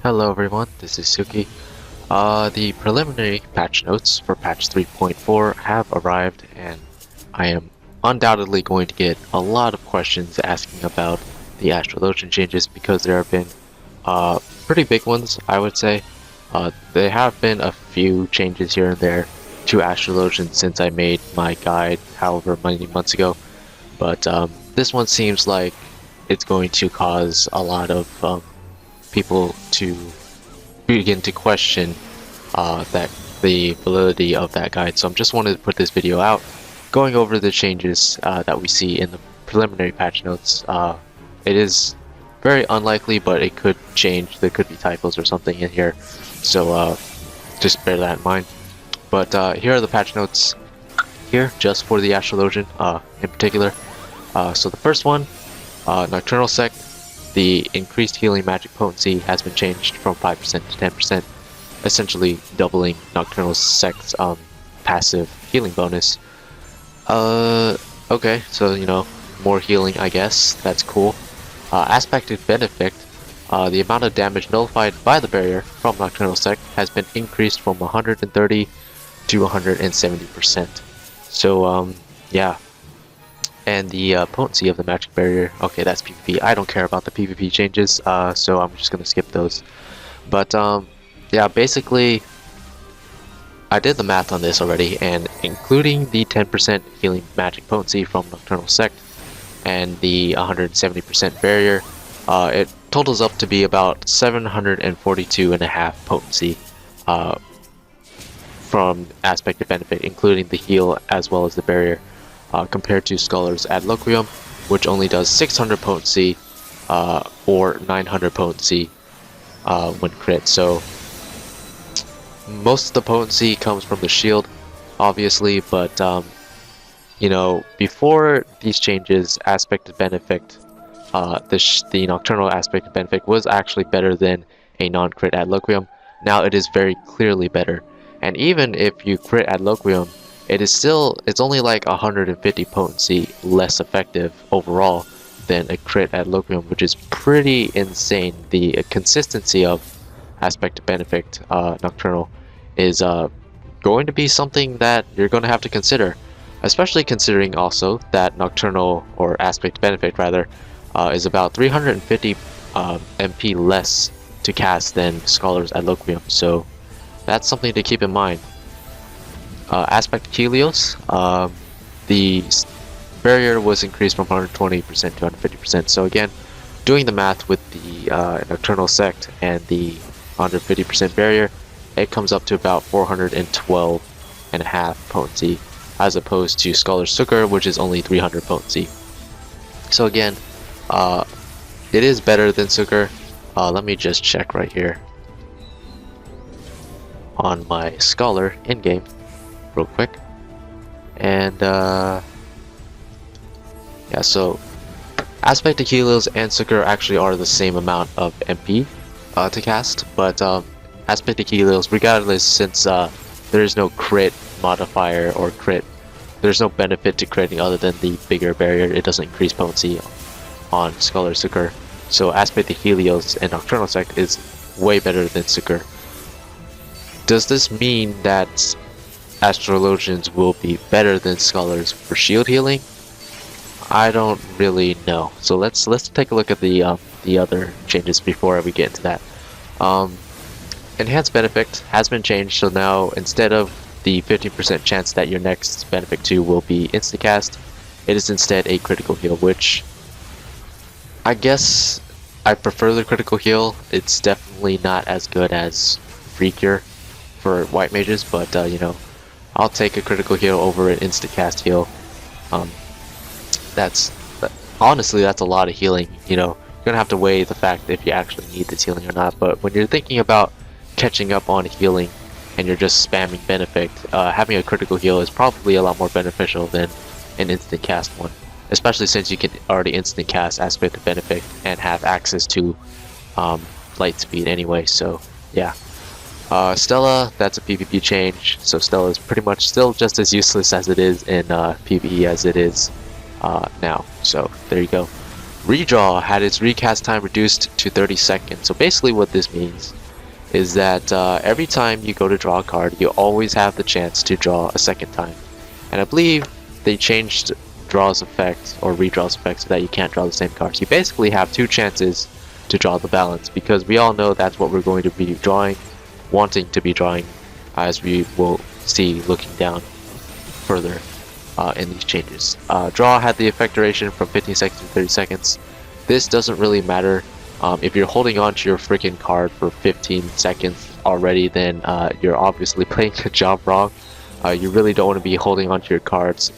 Hello everyone, this is Tsuki. The preliminary patch notes for patch 3.4 have arrived, and I am undoubtedly going to get a lot of questions asking about the Astrologian changes because there have been pretty big ones, I would say. There have been a few changes here and there to Astrologian since I made my guide however many months ago, but this one seems like it's going to cause a lot of people to begin to question that the validity of that guide. So I'm just wanted to put this video out going over the changes that we see in the preliminary patch notes. It is very unlikely, but it could change. There could be typos or something in here, so just bear that in mind. But here are the patch notes here just for the Astrologian in particular. So the first one, Nocturnal sect. The increased healing magic potency has been changed from 5% to 10%, essentially doubling Nocturnal sect's passive healing bonus. Okay, so more healing, I guess. That's cool. Aspected Benefic, the amount of damage nullified by the barrier from Nocturnal sect has been increased from 130 to 170%. So yeah. And the potency of the magic barrier, okay, that's PvP. I don't care about the PvP changes, so I'm just gonna skip those. But yeah, basically I did the math on this already, and including the 10% healing magic potency from Nocturnal sect and the 170% barrier, it totals up to be about 742.5 potency from Aspected Benefic, including the heal as well as the barrier. Compared to Scholar's Adloquium, which only does 600 potency or 900 potency when crit. So most of the potency comes from the shield, obviously, but before these changes, Aspected Benefic, the Nocturnal Aspected Benefic was actually better than a non-crit Adloquium. Now it is very clearly better, and even if you crit Adloquium, it's only like 150 potency less effective overall than a crit Adloquium, which is pretty insane. The consistency of Aspected Benefic Nocturnal is going to be something that you're going to have to consider, especially considering also that Nocturnal, or Aspected Benefic rather, is about 350 MP less to cast than Scholar's Adloquium, so that's something to keep in mind. Aspect Helios, the barrier was increased from 120% to 150%. So again, doing the math with the Nocturnal sect and the 150% barrier, it comes up to about 412.5 potency, as opposed to Scholar's Sukkar, which is only 300 potency. So again, it is better than Sukkar. Let me just check right here on my Scholar in-game real quick, and yeah, so Aspected Helios and Sukkar actually are the same amount of MP to cast, but Aspected Helios, regardless, since there is no crit modifier or crit, there's no benefit to critting other than the bigger barrier. It doesn't increase potency on Scholar Sukkar, so Aspected Helios and Nocturnal sect is way better than Sukkar. Does this mean that Astrologians will be better than Scholars for shield healing? I don't really know. So let's take a look at the other changes before we get into that. Enhanced Benefic has been changed, so now instead of the 15% chance that your next Benefic 2 will be instacast, it is instead a critical heal, which I guess I prefer the critical heal. It's definitely not as good as Free Cure for white mages, but I'll take a critical heal over an instacast heal. Honestly, that's a lot of healing. You're gonna have to weigh the fact if you actually need this healing or not. But when you're thinking about catching up on healing and you're just spamming Benefic, having a critical heal is probably a lot more beneficial than an instant cast one. Especially since you can already instant cast Aspected Benefic and have access to light speed anyway. So yeah. Stella, that's a PvP change, so Stella is pretty much still just as useless as it is in PvE as it is now, so there you go. Redraw had its recast time reduced to 30 seconds. So basically what this means is that every time you go to draw a card, you always have the chance to draw a second time. And I believe they changed draw's effect or redraw's effect so that you can't draw the same cards. You basically have 2 chances to draw the balance, because we all know that's what we're going to be drawing, wanting to be drawing, as we will see looking down further in these changes. Draw had the effect duration from 15 seconds to 30 seconds. This doesn't really matter. If you're holding on to your freaking card for 15 seconds already, then you're obviously playing the job wrong. You really don't want to be holding on to your cards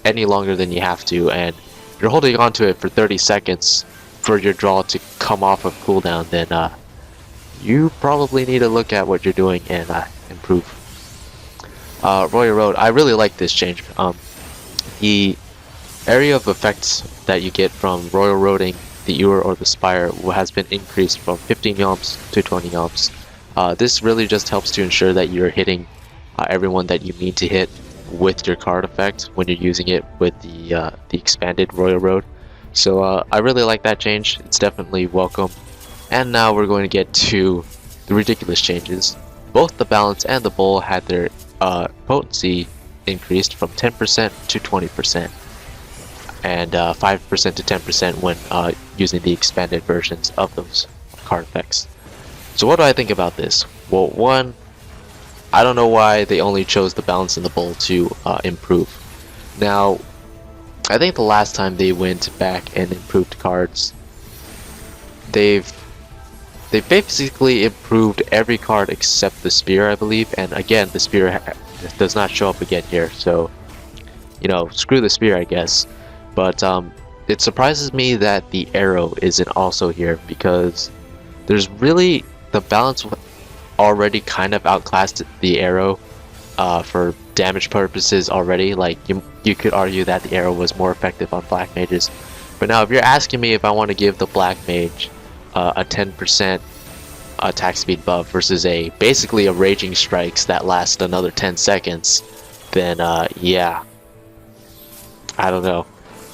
any longer than you have to, and if you're holding on to it for 30 seconds for your draw to come off of cooldown, then you probably need to look at what you're doing and improve. Royal Road, I really like this change. The area of effects that you get from Royal Roading the Ewer or the Spire has been increased from 15 yalms to 20 yalms. This really just helps to ensure that you're hitting everyone that you need to hit with your card effect when you're using it with the expanded Royal Road. So I really like that change. It's definitely welcome. And now we're going to get to the ridiculous changes. Both the Balance and the Bole had their potency increased from 10% to 20%, and 5% to 10% when using the expanded versions of those card effects. So what do I think about this? Well, one, I don't know why they only chose the Balance and the Bole to improve. Now, I think the last time they went back and improved cards, they've basically improved every card except the Spear, I believe. And again, the Spear does not show up again here, so you know, screw the Spear, I guess. But it surprises me that the Arrow isn't also here, because there's really, the Balance already kind of outclassed the Arrow for damage purposes already. Like you could argue that the Arrow was more effective on Black Mages, but now if you're asking me if I want to give the Black Mage a 10% attack speed buff versus basically a Raging Strikes that last another 10 seconds, then yeah, I don't know.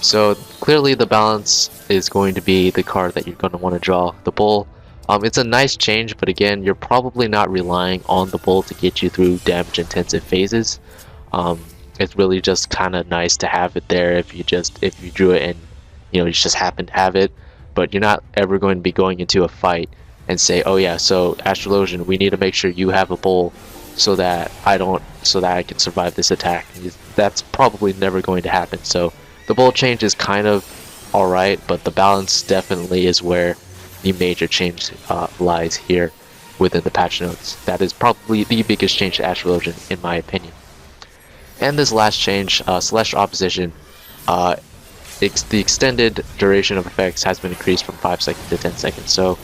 So clearly the Balance is going to be the card that you're going to want to draw. The Bole, it's a nice change, but again, you're probably not relying on the Bole to get you through damage intensive phases. It's really just kind of nice to have it there if you drew it and you just happen to have it, but you're not ever going to be going into a fight and say, oh yeah, so Astrologian, we need to make sure you have a Bole so that I can survive this attack. That's probably never going to happen. So the Bole change is kind of alright, but the Balance definitely is where the major change lies here within the patch notes. That is probably the biggest change to Astrologian, in my opinion. And this last change, Celestial Opposition, the extended duration of effects has been increased from 5 seconds to 10 seconds. So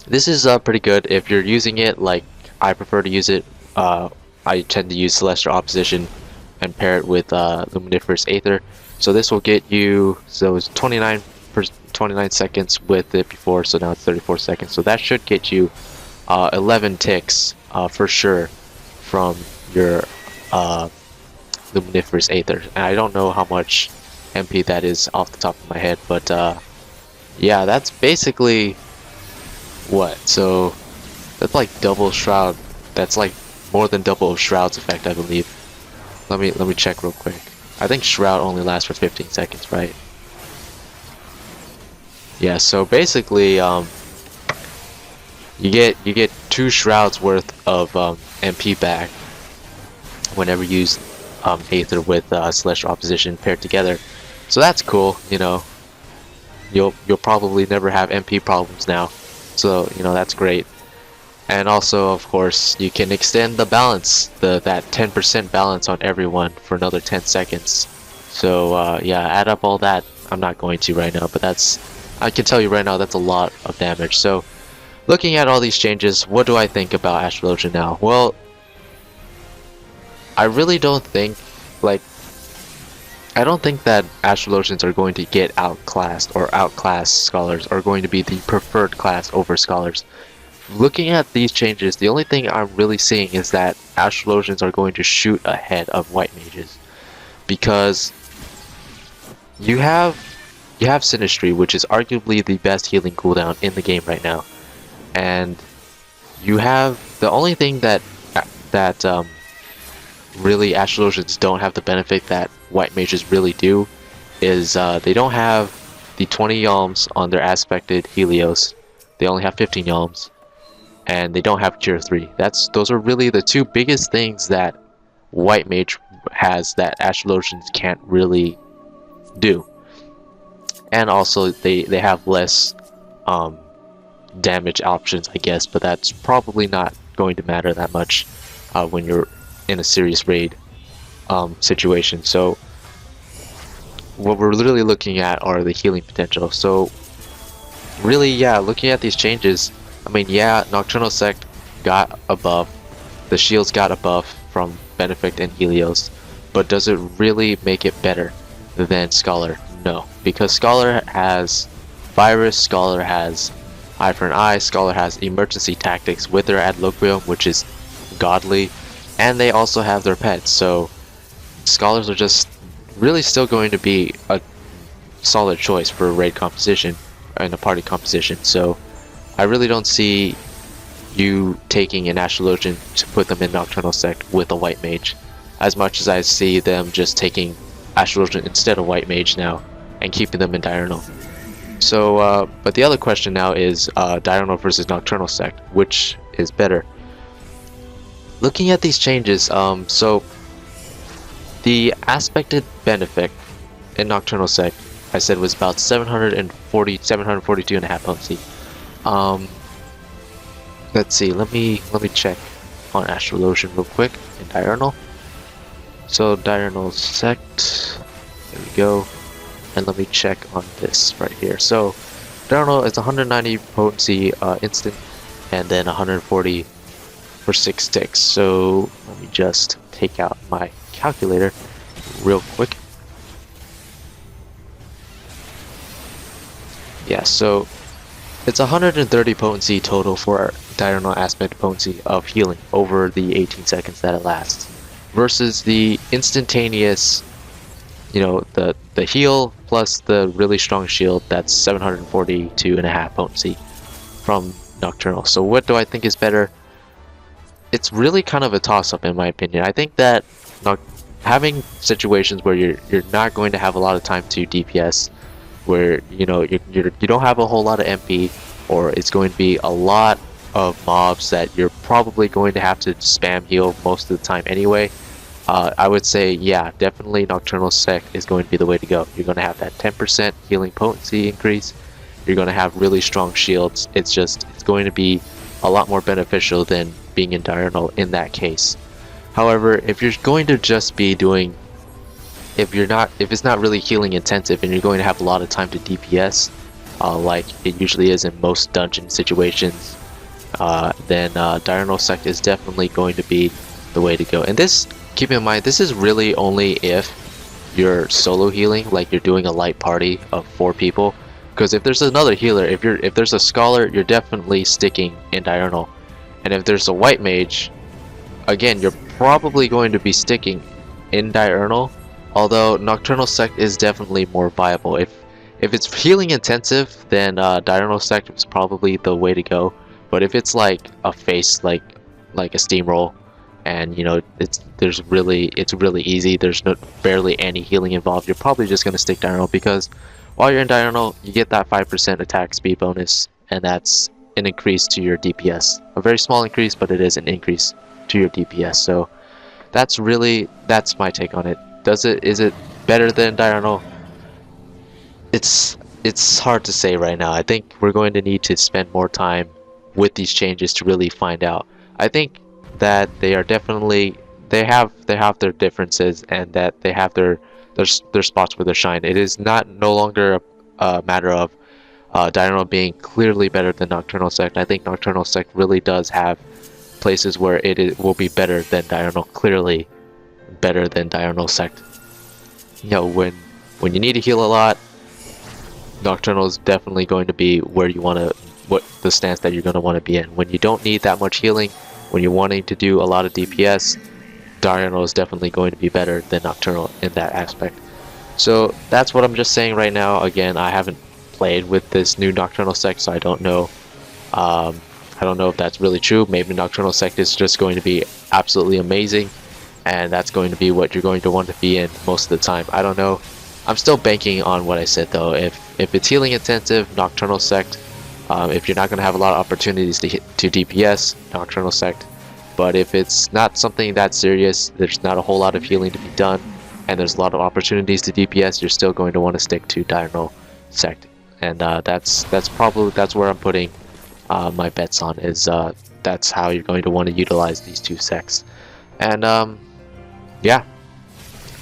this is pretty good if you're using it like I prefer to use it. I tend to use Celestial Opposition and pair it with Luminiferous Aether. So this will get you, so it's 29 seconds with it before, so now it's 34 seconds. So that should get you 11 ticks for sure from your Luminiferous Aether. And I don't know how much MP that is off the top of my head, but yeah, that's basically what? So that's like double Shroud. That's like more than double of Shroud's effect, I believe. Let me check real quick. I think Shroud only lasts for 15 seconds, right? Yeah, so basically you get 2 Shrouds worth of MP back whenever you use Aether with Celestial Opposition paired together. So that's cool, You'll probably never have MP problems now. So, that's great. And also, of course, you can extend the balance, that 10% balance on everyone for another 10 seconds. So yeah, add up all that. I'm not going to right now, but I can tell you right now that's a lot of damage. So looking at all these changes, what do I think about Astrologian now? Well, I really don't think, I don't think that Astrologians are going to get outclassed, or outclass Scholars are going to be the preferred class over Scholars. Looking at these changes, the only thing I'm really seeing is that Astrologians are going to shoot ahead of White Mages, because you have you have Sinistry, which is arguably the best healing cooldown in the game right now, and you have the only thing that really Astrologians don't have the benefit that white mages really do is they don't have the 20 yalms on their aspected Helios. They only have 15 yalms, and they don't have Cure 3. Those are really the two biggest things that white mage has that Astrologians can't really do. And also they have less damage options, I guess, but that's probably not going to matter that much when you're in a serious raid situation. So what we're literally looking at are the healing potential. So really, yeah, looking at these changes, I mean, yeah, Nocturnal Sect got a buff, the shields got a buff from Benefic and Helios, but does it really make it better than Scholar? No, because Scholar has Virus, Scholar has Eye for an Eye, Scholar has Emergency Tactics with their Adloquium, which is godly, and they also have their pets, so Scholars are just really still going to be a solid choice for a raid composition and a party composition. So I really don't see you taking an Astrologian to put them in Nocturnal Sect with a white mage, as much as I see them just taking Astrologian instead of white mage now and keeping them in Diurnal. So but the other question now is Diurnal versus Nocturnal Sect, which is better? Looking at these changes, so the aspected Benefic in Nocturnal Sect, I said, was about 742 and a half potency. Let's see, let me check on Astrologian real quick in Diurnal. So Diurnal Sect, there we go, and let me check on this right here. So Diurnal is 190 potency instant, and then 140 for 6 ticks. So let me just take out my calculator real quick. Yeah, so it's 130 potency total for Diurnal aspect potency of healing over the 18 seconds that it lasts, versus the instantaneous, you know, the heal plus the really strong shield, that's 742 and a half potency from Nocturnal. So what do I think is better? It's really kind of a toss-up in my opinion. I think that having situations where you're not going to have a lot of time to DPS, where you know you don't have a whole lot of MP, or it's going to be a lot of mobs that you're probably going to have to spam heal most of the time anyway, I would say, yeah, definitely Nocturnal Sect is going to be the way to go. You're going to have that 10% healing potency increase, you're going to have really strong shields. It's going to be a lot more beneficial than being in Diurnal in that case. However, if you're going to just be doing, if it's not really healing intensive and you're going to have a lot of time to DPS, like it usually is in most dungeon situations, then Diurnal Sect is definitely going to be the way to go. And this, keep in mind, this is really only if you're solo healing, like you're doing a light party of 4 people. Because if there's another healer, if there's a Scholar, you're definitely sticking in Diurnal. And if there's a white mage, again, you're probably going to be sticking in Diurnal. Although Nocturnal Sect is definitely more viable. If it's healing intensive, then Diurnal Sect is probably the way to go. But if it's like a face, like a steamroll, and you know it's really easy, there's barely any healing involved, you're probably just gonna stick Diurnal, because while you're in Diurnal, you get that 5% attack speed bonus, and that's an increase to your DPS. A very small increase, but it is an increase to your DPS. So that's my take on it. Is it better than Diurnal? It's hard to say right now. I think we're going to need to spend more time with these changes to really find out. I think that they are definitely, they have their differences, and that they have their spots where they shine. It is no longer a matter of Diurnal being clearly better than Nocturnal Sect. I think Nocturnal Sect really does have places where it will be better than Diurnal, clearly better than Diurnal Sect. You know, when you need to heal a lot, Nocturnal is definitely going to be where you want to, the stance that you're going to want to be in. When you don't need that much healing, when you're wanting to do a lot of DPS, Diurnal is definitely going to be better than Nocturnal in that aspect. So that's what I'm just saying right now. Again, I haven't played with this new Nocturnal sect, so I don't know. I don't know if that's really true. Maybe Nocturnal sect is just going to be absolutely amazing, and that's going to be what you're going to want to be in most of the time. I don't know. I'm still banking on what I said though. If it's healing intensive, Nocturnal sect. If you're not going to have a lot of opportunities to DPS, Nocturnal sect. But if it's not something that serious, there's not a whole lot of healing to be done, and there's a lot of opportunities to DPS, you're still going to want to stick to Diurnal sect. And that's where I'm putting my bets on, is that's how you're going to want to utilize these two sects. And yeah,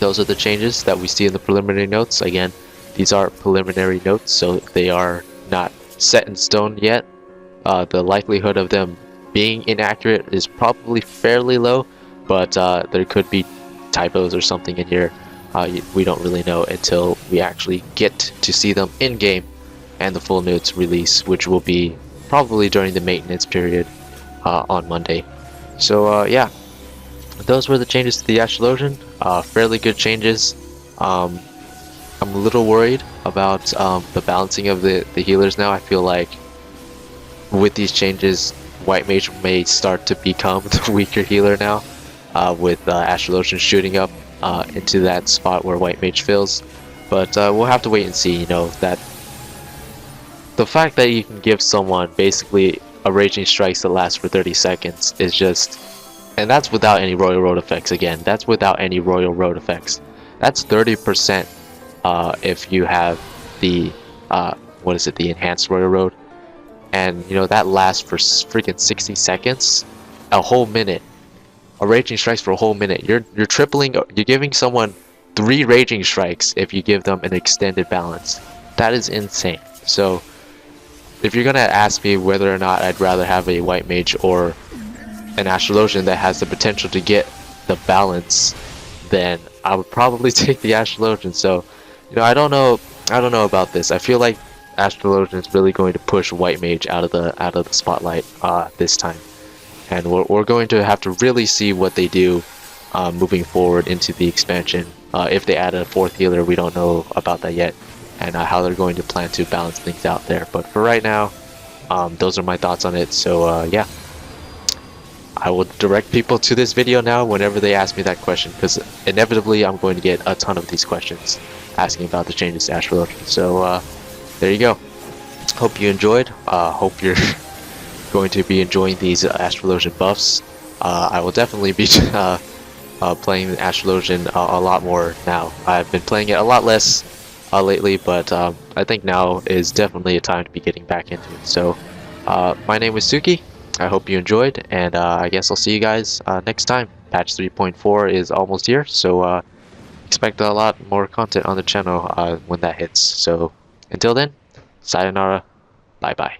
those are the changes that we see in the preliminary notes. Again, these are preliminary notes, so they are not set in stone yet. The likelihood of them being inaccurate is probably fairly low, but there could be typos or something in here. We don't really know until we actually get to see them in game and the full notes release, which will be probably during the maintenance period on Monday. So yeah, those were the changes to the Astrologian. Fairly good changes. I'm a little worried about the balancing of the healers now. I feel like with these changes, White Mage may start to become the weaker healer now, with Astrologian shooting up into that spot where White Mage fills. But we'll have to wait and see. You know, that the fact that you can give someone basically a Raging Strikes that lasts for 30 seconds is just, and that's without any Royal Road effects. Again, that's without any Royal Road effects. That's 30% if you have the what is it, the enhanced Royal Road, and you know that lasts for freaking 60 seconds, a whole minute. A Raging Strikes for a whole minute. You're tripling. You're giving someone 3 Raging Strikes if you give them an extended balance. That is insane. So if you're gonna ask me whether or not I'd rather have a White Mage or an Astrologian that has the potential to get the balance, then I would probably take the Astrologian. So, you know, I don't know about this. I feel like Astrologian is really going to push White Mage out of the spotlight this time, and we're going to have to really see what they do moving forward into the expansion. If they add a 4th healer, we don't know about that yet, and how they're going to plan to balance things out there. But for right now, those are my thoughts on it. So yeah, I will direct people to this video now whenever they ask me that question, because inevitably I'm going to get a ton of these questions asking about the changes to Astrologian. So there you go. Hope you enjoyed. Hope you're going to be enjoying these Astrologian buffs. I will definitely be playing Astrologian a lot more now. I've been playing it a lot less lately, but I think now is definitely a time to be getting back into it. So my name is Tsuki. I hope you enjoyed, and I guess I'll see you guys next time. Patch 3.4 is almost here, so expect a lot more content on the channel when that hits. So until then, sayonara, bye bye.